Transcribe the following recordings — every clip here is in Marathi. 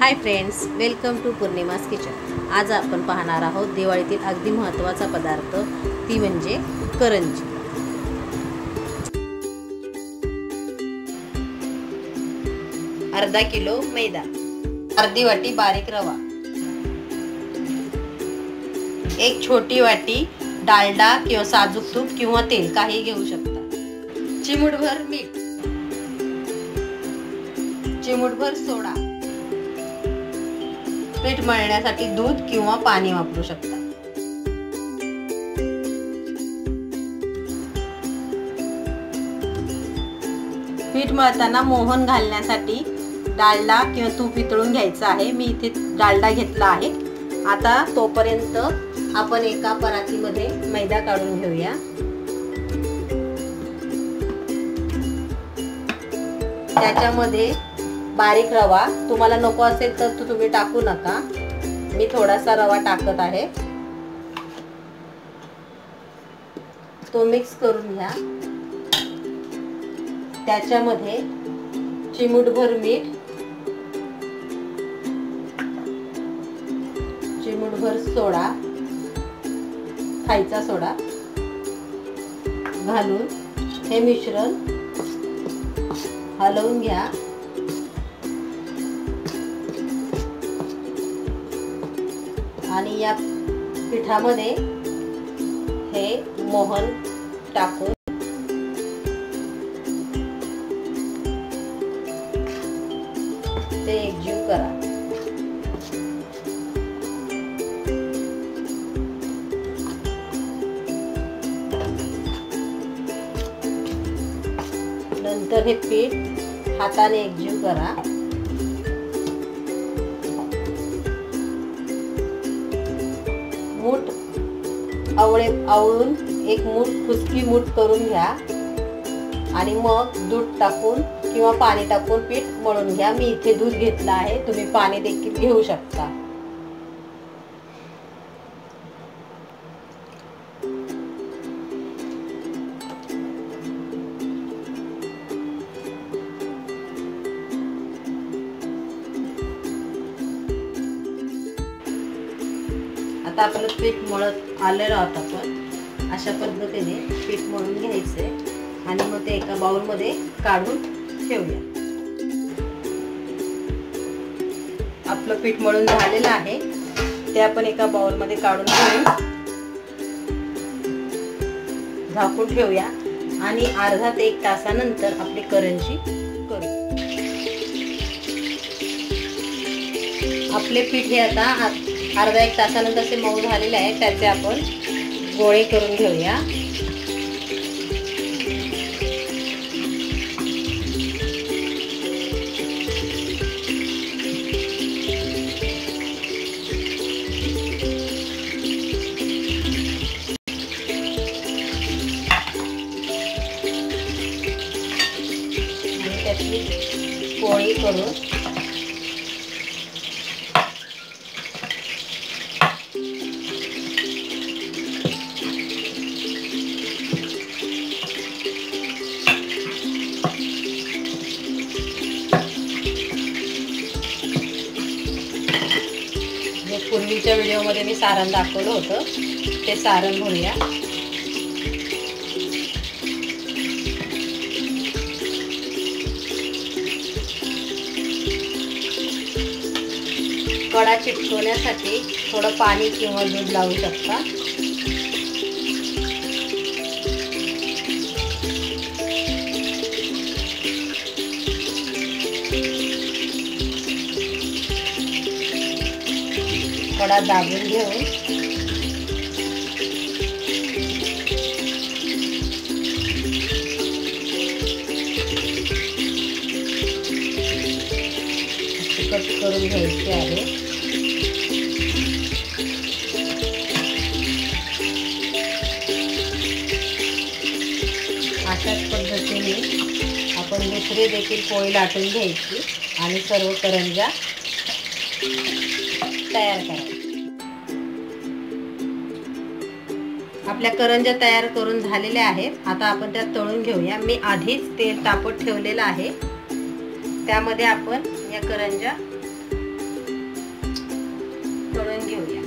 High friends, welcome to Purnima's kitchen. आज आपण पाहणार आहोत दिवाळीतील अगदी महत्त्वाचा पदार्थ, ती म्हणजे करंजी। अर्धा किलो मैदा, अर्धी वाटी बारीक रवा, एक छोटी वाटी डालडा किंवा साजूक तूप किंवा तेल काही घेऊ शकता, चिमूटभर मीठ, चिमूटभर सोडा, पीठ मळण्यासाठी दूध किंवा पाणी वापरू शकता। पीठ मळताना मोहन घालण्यासाठी डालडा किंवा तूप वितळून घ्यायचं आहे। मी इथे डालडा घेतला आहे। आता तोपर्यंत आपण एका परातीमध्ये मैदा काढून घेऊया। त्याच्यामध्ये बारीक रवा, तुम्हाला नको असेल तर तुम्ही टाकू नका, मी थोडासा रवा टाकत आहे। तो मिक्स करून घ्या। त्याच्यामध्ये चिमूटभर मीठ, चिमूटभर सोडा, खायचा सोडा घालून हे मिश्रण हलवून घ्या। आणि या पिठामध्ये हे मोहन टाकून ते एकजीव करा। नंतर हे पीठ हाताने एकजीव करा। मूठ आवळून एक खुसकी मूठ करून घ्या आणि मग दूध टाकून किंवा पाणी टाकून पीठ मळून घ्या। मी इथे दूध घेतला आहे, तुम्ही पाणी देखील घेऊ शकता। आता आपलं पीठ मळत आलेलं आहोत आपण। अशा पद्धतीने पीठ मळून घ्यायचे आणि मग ते एका बाउल मध्ये काढून ठेवूया। आपलं पीठ मळून झालेलं आहे, ते आपण एका बाउल मध्ये काढून घेऊन झाकून ठेवूया आणि अर्धा ते 1 तासानंतर आपली करंजी करू। आपले पीठ हे आता अर्धा 1 तासानंतर असे मऊ झालेले आहे, त्याचे आपण गोळे करून घेऊया। आणि त्याची पोळी करून पूर्वीच्या व्हिडिओमध्ये मी सारण दाखवलं होतं, ते सारण भरूया। कडा चिटकवण्यासाठी थोडं पाणी किंवा दूध लावू शकता। कडा दाबून घेऊन कट करून घ्यायचे आहे। अशाच पद्धतीने आपण दुसरी देखील पोळी लाटून घ्यायची आणि सर्व करंज्या तयार करायच्या। आपल्या करंज्या तयार करून झालेल्या आहेत। आता आपण त्या तळून घेऊया। मी आधीच तेल तापत ठेवलेलं आहे, त्यामध्ये आपण या करंज्या काढून घेऊया.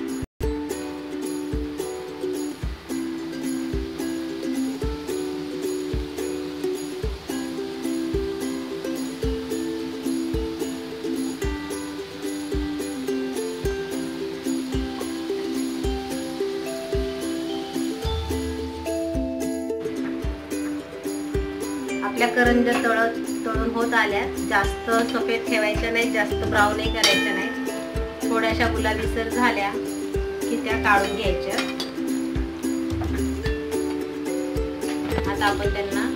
आपल्या करंज्या तळून होत आल्या. जास्त सफेद ठेवायच्या नाही, जास्त ब्राऊनही करायच्या नाही. थोड्याशा गुलाबीसर झाल्या की त्या काढून घ्यायच्या. आता आपण त्यांना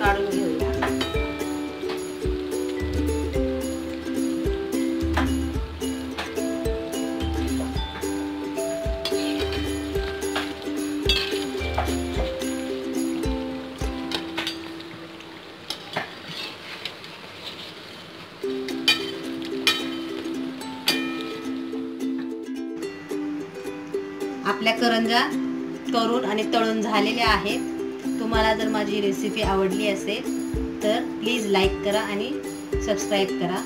काढून घेऊया. आपल्या करंज्या करून आणि तळून झालेल्या आहेत. तुम्हाला जर माझी रेसिपी आवडली असेल तर प्लीज लाईक करा आणि सबस्क्राईब करा.